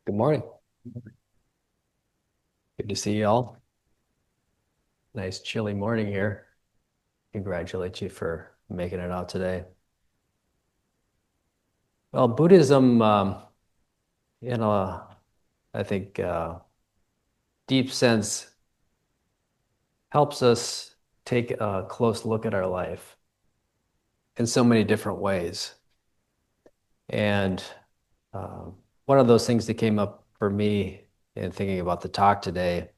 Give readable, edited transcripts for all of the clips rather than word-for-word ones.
Good morning. Good to see you all. Nice chilly morning here. Congratulate you for making it out today. Well, Buddhism, in a, I think, deep sense, helps us take a close look at our life in so many different ways. And um, one of those things that came up for me in thinking about the talk today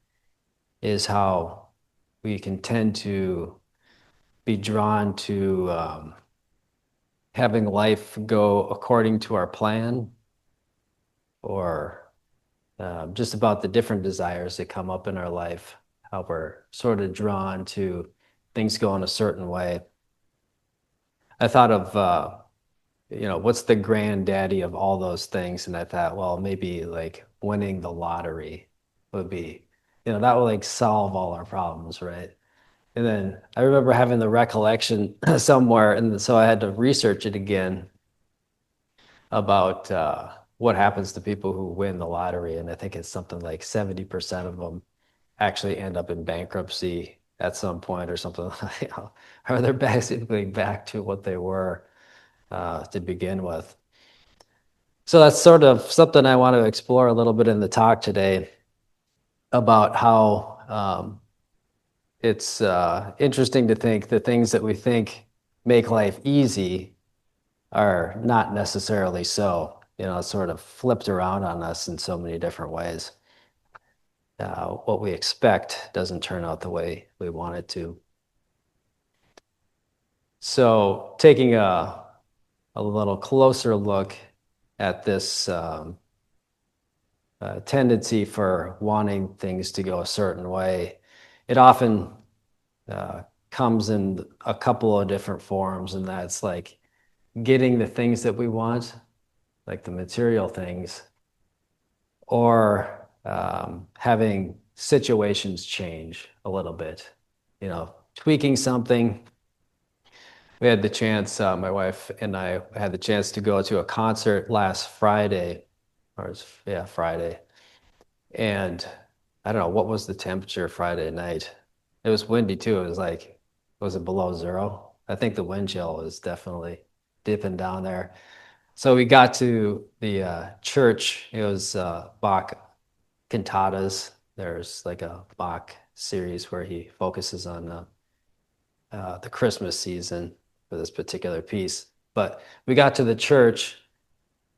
is how we can tend to be drawn to having life go according to our plan or just about the different desires that come up in our life, how we're sort of drawn to things going a certain way. I thought of, what's the granddaddy of all those things? And I thought, well, maybe like winning the lottery would be, that would like solve all our problems, right? And then I remember having the recollection somewhere, and so I had to research it again about what happens to people who win the lottery. And I think it's something like 70% of them actually end up in bankruptcy at some point or something, or they're basically back to what they were to begin with. So that's sort of something I want to explore a little bit in the talk today about how it's interesting to think the things that we think make life easy are not necessarily so. It's sort of flipped around on us in so many different ways. What we expect doesn't turn out the way we want it to. So, taking a little closer look at this tendency for wanting things to go a certain way, it often uh, comes in a couple of different forms, and that's like getting the things that we want, like the material things, or having situations change a little bit, tweaking something. We had the chance, my wife and I had the chance to go to a concert last Friday, yeah, Friday. And I don't know, what was the temperature Friday night? It was windy too. It was like, was it below zero? I think the wind chill was definitely dipping down there. So we got to the church. It was Bach cantatas. There's like a Bach series where he focuses on the Christmas season for this particular piece. But we got to the church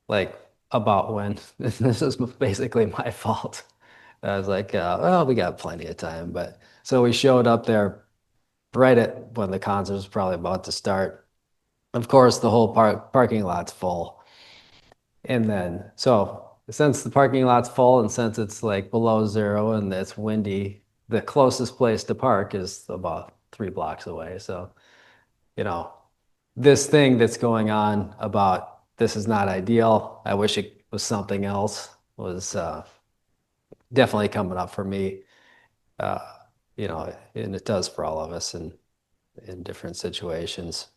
like about when this is basically my fault. I was like, well, we got plenty of time. But so we showed up there right at when the concert was probably about to start. Of course, the whole parking lot's full. And then, so since the parking lot's full and since it's like below zero and it's windy, the closest place to park is about 3 blocks away. So, you know, this thing that's going on about this is not ideal. I wish it was something else was definitely coming up for me. Uh, and it does for all of us in different situations.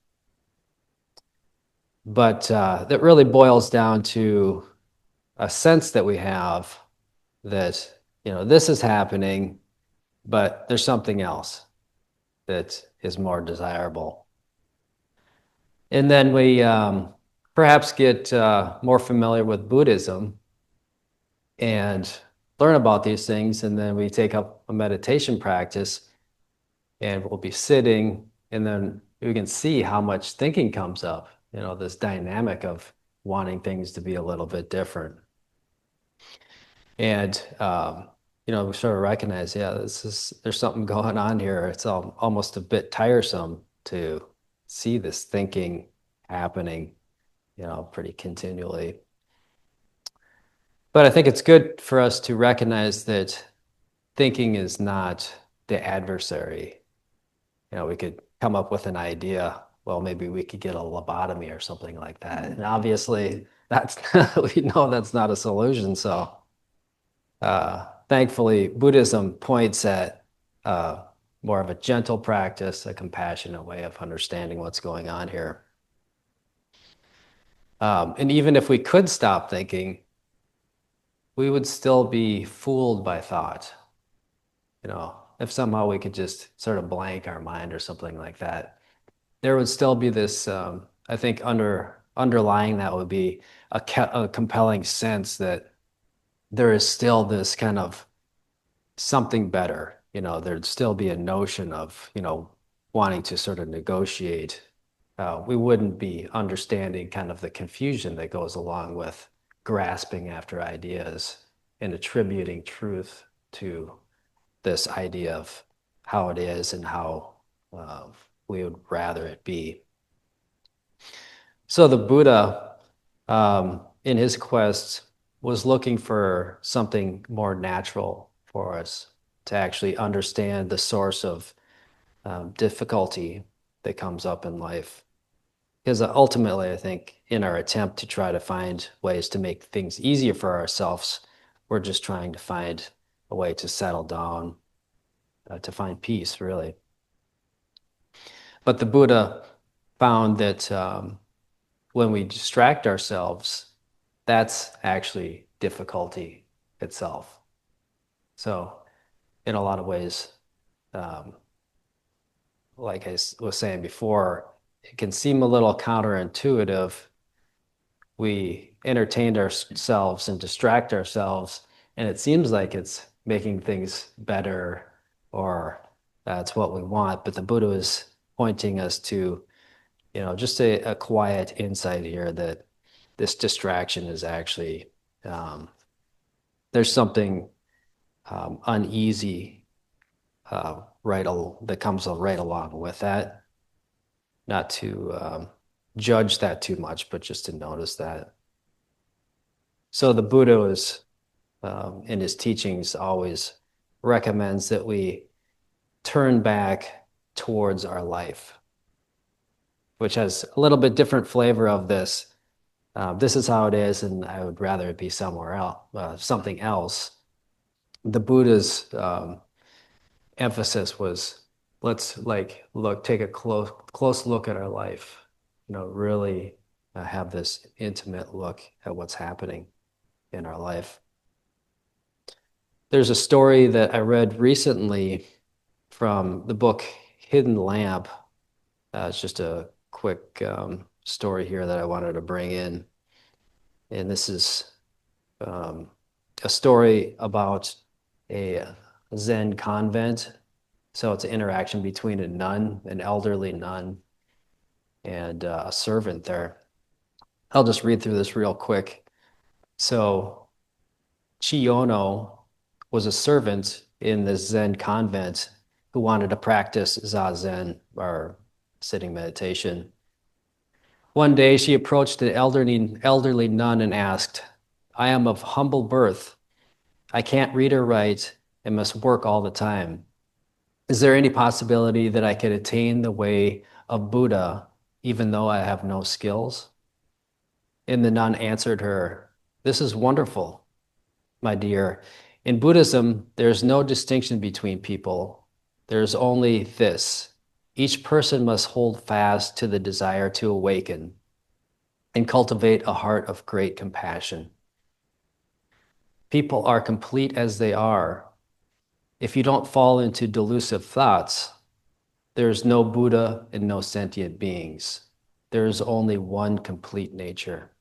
But that really boils down to a sense that we have that, this is happening, but there's something else that is more desirable. And then we perhaps get more familiar with Buddhism and learn about these things. And then we take up a meditation practice and we'll be sitting, and then we can see how much thinking comes up, this dynamic of wanting things to be a little bit different. And, we sort of recognize, yeah, there's something going on here. It's almost a bit tiresome to see this thinking happening, pretty continually. But I think it's good for us to recognize that thinking is not the adversary. We could come up with an idea. Well, maybe we could get a lobotomy or something like that. And obviously, that's we know that's not a solution. So, thankfully, Buddhism points at more of a gentle practice, a compassionate way of understanding what's going on here. And even if we could stop thinking, we would still be fooled by thought. If somehow we could just sort of blank our mind or something like that, there would still be this, I think underlying that would be a compelling sense that there is still this kind of something better. There'd still be a notion of, wanting to sort of negotiate. We wouldn't be understanding kind of the confusion that goes along with grasping after ideas and attributing truth to this idea of how it is and how uh, we would rather it be. So the Buddha, in his quest, was looking for something more natural for us to actually understand the source of difficulty that comes up in life. Because ultimately, I think in our attempt to try to find ways to make things easier for ourselves, we're just trying to find a way to settle down, to find peace, really. But the Buddha found that when we distract ourselves, that's actually difficulty itself. So, in a lot of ways, um, like I was saying before, it can seem a little counterintuitive. We entertain ourselves and distract ourselves, and it seems like it's making things better or that's what we want. But the Buddha is pointing us to, just a quiet insight here that this distraction is actually, there's something uneasy that comes right along with that. Not to judge that too much, but just to notice that. So the Buddha is, in his teachings, always recommends that we turn back towards our life, which has a little bit different flavor of this. This is how it is, and I would rather it be somewhere else, something else. The Buddha's emphasis was, let's take a close look at our life, really have this intimate look at what's happening in our life. There's a story that I read recently from the book Hidden Lamp. It's just a quick story here that I wanted to bring in. And this is um, a story about a Zen convent. So it's an interaction between a nun, an elderly nun, and a servant there. I'll just read through this real quick. So Chiyono was a servant in this Zen convent who wanted to practice Zazen, or sitting meditation. One day she approached the elderly nun and asked, I am of humble birth. I can't read or write and must work all the time. Is there any possibility that I could attain the way of Buddha even though I have no skills? And the nun answered her, This is wonderful, my dear. In Buddhism, there's no distinction between people. There's only this. Each person must hold fast to the desire to awaken and cultivate a heart of great compassion. People are complete as they are. If you don't fall into delusive thoughts, there is no Buddha and no sentient beings. There is only one complete nature.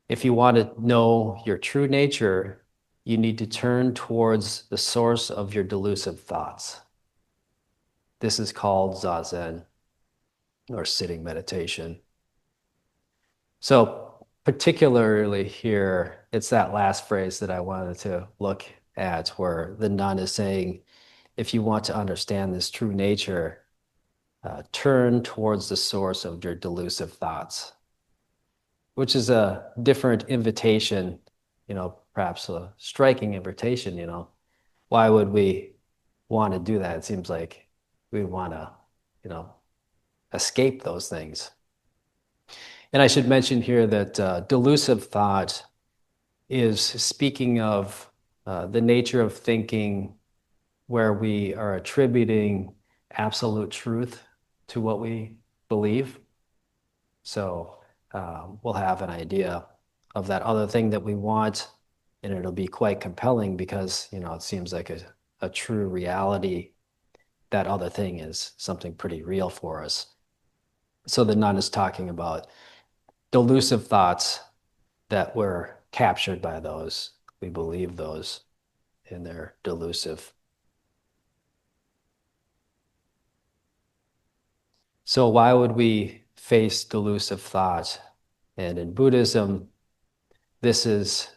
If you want to know your true nature, you need to turn towards the source of your delusive thoughts. This is called Zazen, or sitting meditation. So particularly here, it's that last phrase that I wanted to look at, where the nun is saying, if you want to understand this true nature, turn towards the source of your delusive thoughts, which is a different invitation, perhaps a striking invitation. Why would we want to do that? It seems like we want to, escape those things. And I should mention here that delusive thought is speaking of the nature of thinking where we are attributing absolute truth to what we believe. So we'll have an idea of that other thing that we want, and it'll be quite compelling because, it seems like a true reality. That other thing is something pretty real for us. So the nun is talking about delusive thoughts that we're captured by those. We believe those, and they're delusive. So why would we face delusive thought? And in Buddhism, this is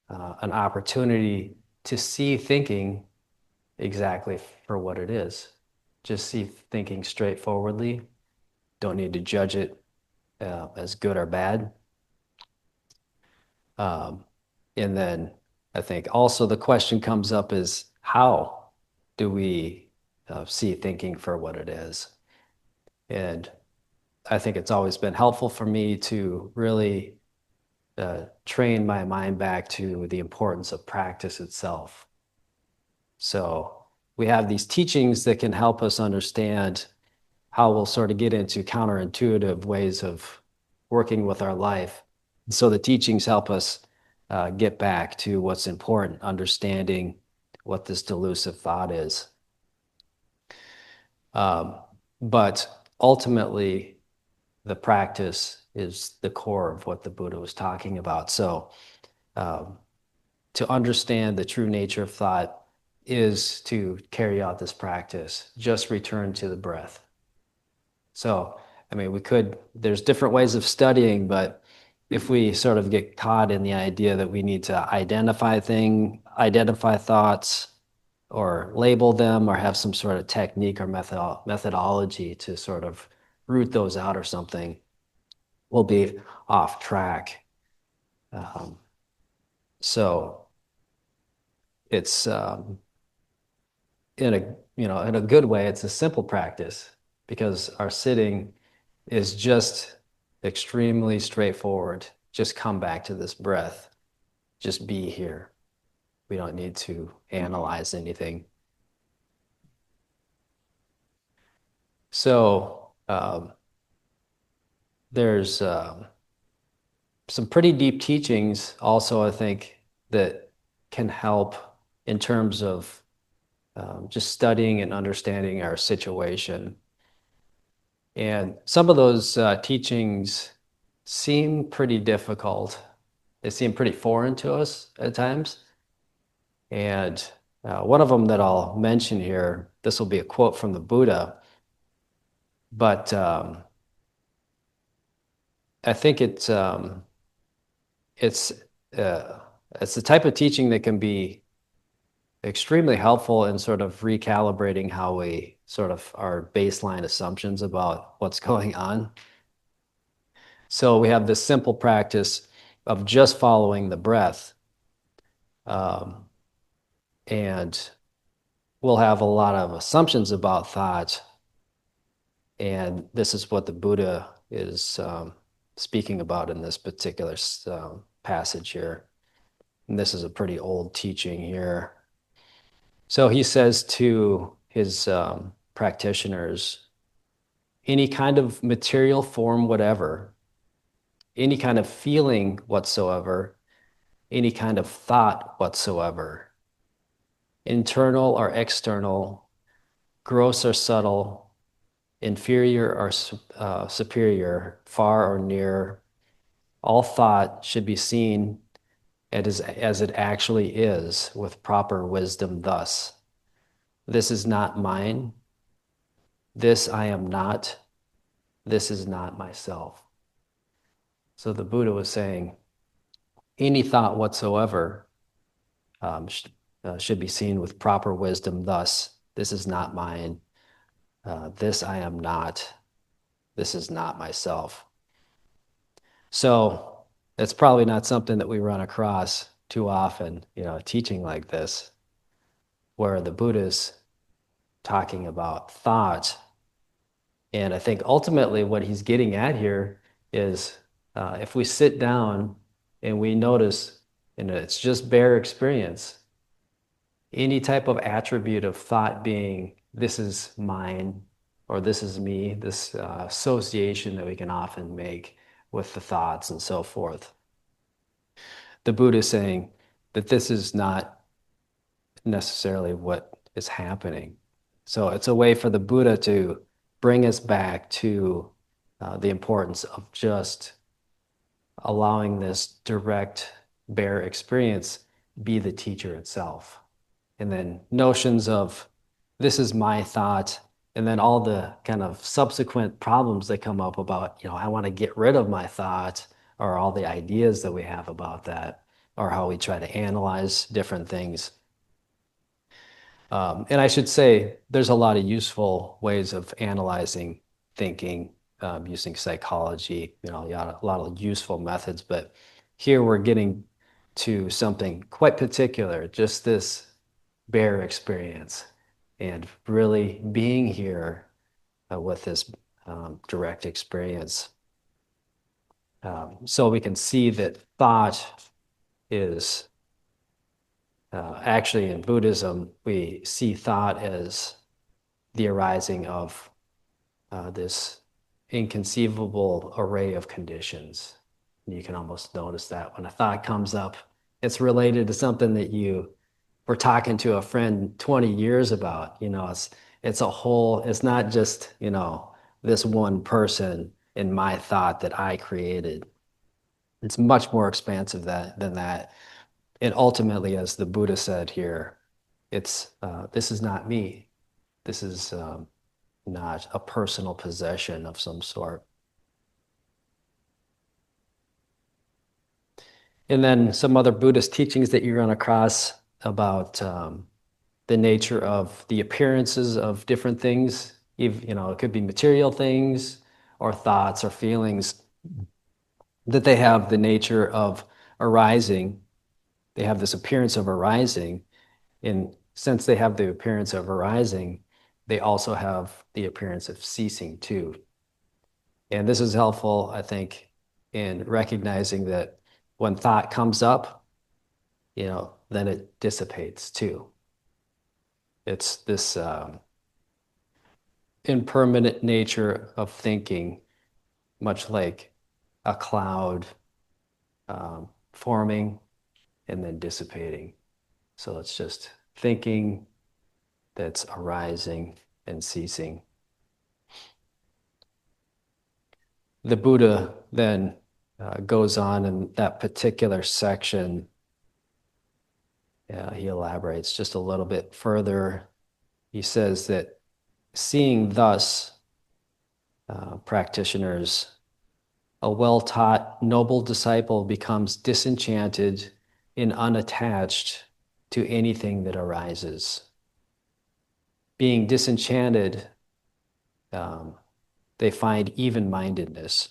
an opportunity to see thinking exactly for what it is. Just see thinking straightforwardly. Don't need to judge it as good or bad. Um, and then I think also the question comes up is how do we see thinking for what it is? And I think it's always been helpful for me to really train my mind back to the importance of practice itself. So we have these teachings that can help us understand how we'll sort of get into counterintuitive ways of working with our life. So the teachings help us get back to what's important, understanding what this delusive thought is. Um, but ultimately, the practice is the core of what the Buddha was talking about. So um, to understand the true nature of thought is to carry out this practice, just return to the breath. So, I mean, there's different ways of studying, but if we sort of get caught in the idea that we need to identify thoughts or label them or have some sort of technique or methodology to sort of root those out or something, we'll be off track. Um, so it's in a good way, it's a simple practice because our sitting is just extremely straightforward. Just come back to this breath. Just be here. We don't need to analyze anything. So there's some pretty deep teachings also, I think, that can help in terms of just studying and understanding our situation. And some of those teachings seem pretty difficult. They seem pretty foreign to us at times. And one of them that I'll mention here, this will be a quote from the Buddha, but I think it's uh, it's the type of teaching that can be extremely helpful in sort of recalibrating how we sort of our baseline assumptions about what's going on. So we have this simple practice of just following the breath. Um, and we'll have a lot of assumptions about thought. And this is what the Buddha is speaking about in this particular passage here. And this is a pretty old teaching here. So he says to his practitioners, any kind of material form, whatever, any kind of feeling whatsoever, any kind of thought whatsoever, internal or external, gross or subtle, inferior or superior, far or near, all thought should be seen as it actually is with proper wisdom thus. This is not mine. This I am not. This is not myself. So the Buddha was saying, any thought whatsoever should be seen with proper wisdom thus. This is not mine. This I am not. This is not myself. So it's probably not something that we run across too often, teaching like this, where the Buddha's talking about thought. And I think ultimately what he's getting at here is if we sit down and we notice, and it's just bare experience, any type of attribute of thought being, this is mine, or this is me, this association that we can often make with the thoughts and so forth. The Buddha is saying that this is not necessarily what is happening. So it's a way for the Buddha to bring us back to the importance of just allowing this direct, bare experience be the teacher itself. And then notions of this is my thought, and then all the kind of subsequent problems that come up about, I want to get rid of my thought, or all the ideas that we have about that, or how we try to analyze different things. And I should say, there's a lot of useful ways of analyzing thinking, using psychology, a lot of useful methods. But here we're getting to something quite particular, just this bare experience, and really being here with this direct experience. So we can see that thought is actually, in Buddhism, we see thought as the arising of this inconceivable array of conditions. You can almost notice that when a thought comes up, it's related to something that you were talking to a friend 20 years about. It's a whole, it's not just, this one person in my thought that I created. It's much more expansive than that. And ultimately, as the Buddha said here, this is not me. This is not a personal possession of some sort. And then some other Buddhist teachings that you run across about the nature of the appearances of different things. It could be material things or thoughts or feelings, that they have the nature of arising. They have this appearance of arising. And since they have the appearance of arising, they also have the appearance of ceasing too. And this is helpful, I think, in recognizing that when thought comes up, then it dissipates too. It's this impermanent nature of thinking, much like a cloud forming and then dissipating. So it's just thinking that's arising and ceasing. The Buddha then goes on in that particular section. He elaborates just a little bit further. He says that seeing thus, practitioners, a well-taught, noble disciple becomes disenchanted and unattached to anything that arises. Being disenchanted, they find even-mindedness.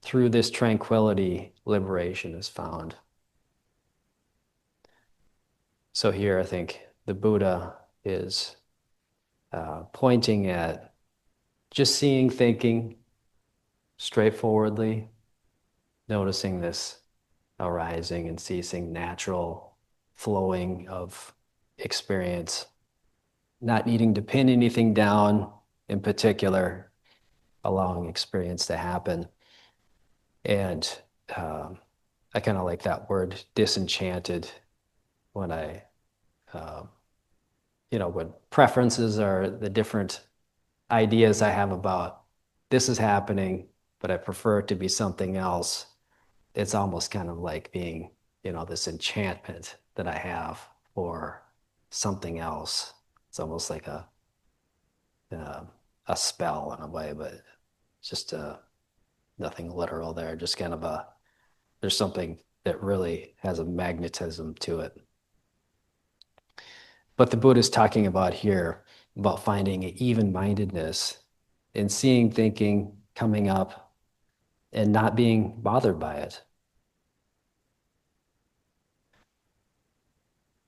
Through this tranquility, liberation is found. So here, I think the Buddha is pointing at just seeing thinking straightforwardly, noticing this arising and ceasing, natural flowing of experience, not needing to pin anything down in particular, allowing experience to happen. And I kind of like that word disenchanted when when preferences are the different ideas I have about this is happening, but I prefer it to be something else. It's almost kind of like being, this enchantment that I have for something else. It's almost like uh, a spell in a way, but just nothing literal there. Just kind of there's something that really has a magnetism to it. But the Buddha is talking about here about finding even-mindedness and seeing thinking coming up and not being bothered by it.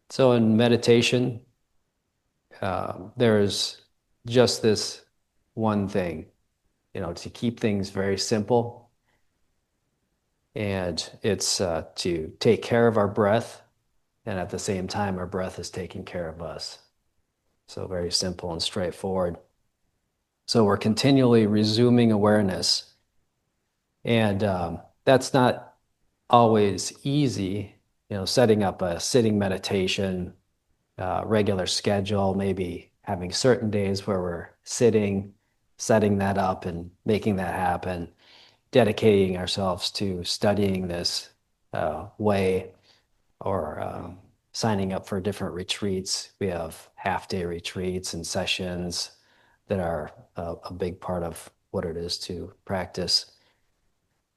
So in meditation, there's just this one thing, to keep things very simple. And it's to take care of our breath. And at the same time, our breath is taking care of us. So very simple and straightforward. So we're continually resuming awareness. And that's not always easy, setting up a sitting meditation, regular schedule, maybe having certain days where we're sitting, setting that up and making that happen, dedicating ourselves to studying this way, or signing up for different retreats. We have half-day retreats and sessions that are a big part of what it is to practice.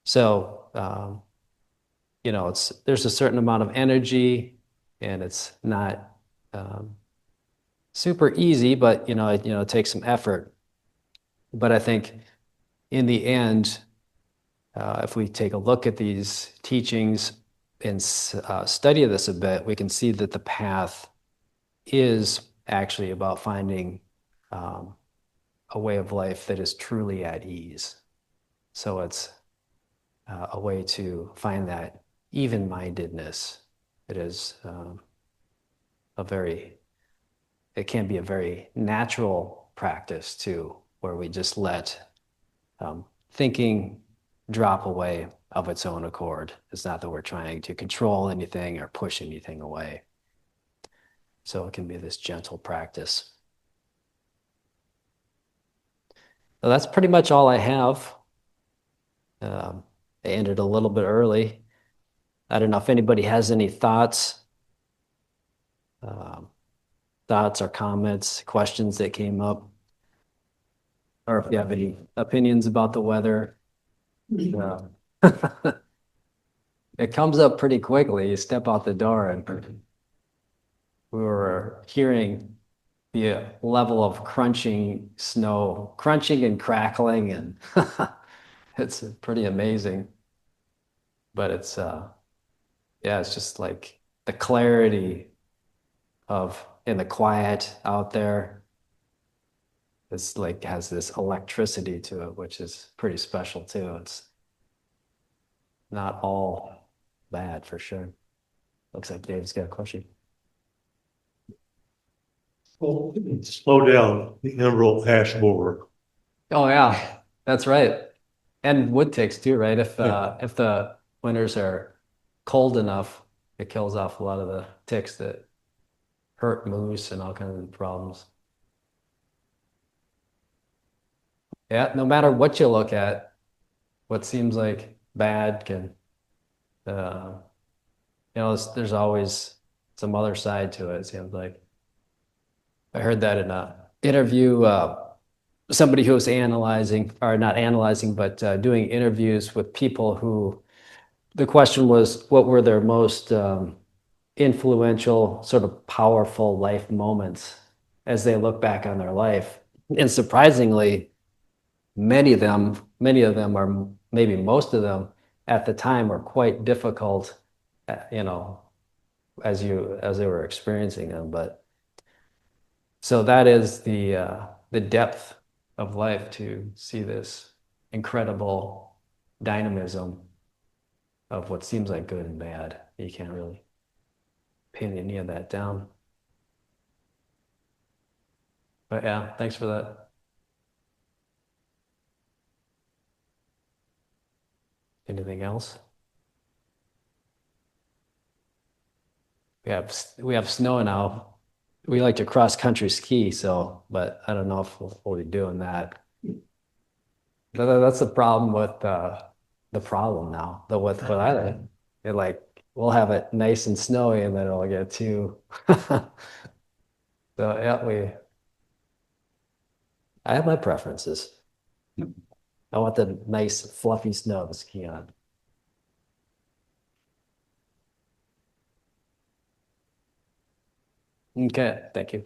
So, there's a certain amount of energy, and it's not super easy, but it takes some effort. But I think in the end, if we take a look at these teachings and study this a bit, we can see that the path is actually about finding a way of life that is truly at ease. So it's a way to find that even-mindedness. It is it can be a very natural practice too, where we just let thinking drop away of its own accord. It's not that we're trying to control anything or push anything away. So it can be this gentle practice. So that's pretty much all I have. I ended a little bit early. I don't know if anybody has any um, thoughts or comments, questions that came up, or if you have any opinions about the weather. Uh, it comes up pretty quickly. You step out the door and we were hearing the level of crunching snow, crunching and crackling, and it's pretty amazing. But yeah, it's just like the clarity of in the quiet out there. It's like has this electricity to it, which is pretty special too. It's not all bad for sure. Looks like Dave's got a question. Well, slow down the emerald ash borer. Oh yeah, that's right. And wood ticks too, right? Yeah. If the winters are cold enough, it kills off a lot of the ticks that hurt moose and all kinds of problems. Yeah, no matter what you look at, what seems like bad can, uh, there's always some other side to it. It seems like I heard that in a interview. Somebody who was analyzing, or not analyzing, but doing interviews with people who the question was, what were their most influential, sort of powerful life moments as they look back on their life? And surprisingly, many of them are, maybe most of them at the time were quite difficult, as they were experiencing them. But so that is the depth of life, to see this incredible dynamism of what seems like good and bad. You can't really pin any of that down. But yeah, thanks for that. Anything else? We have snow now. We like to cross country ski, so but I don't know if we'll be doing that. That's the problem with the problem now. With I live, it like we'll have it nice and snowy, and then it'll get too. So yeah, I have my preferences. I want the nice fluffy snow to ski on. Okay, thank you.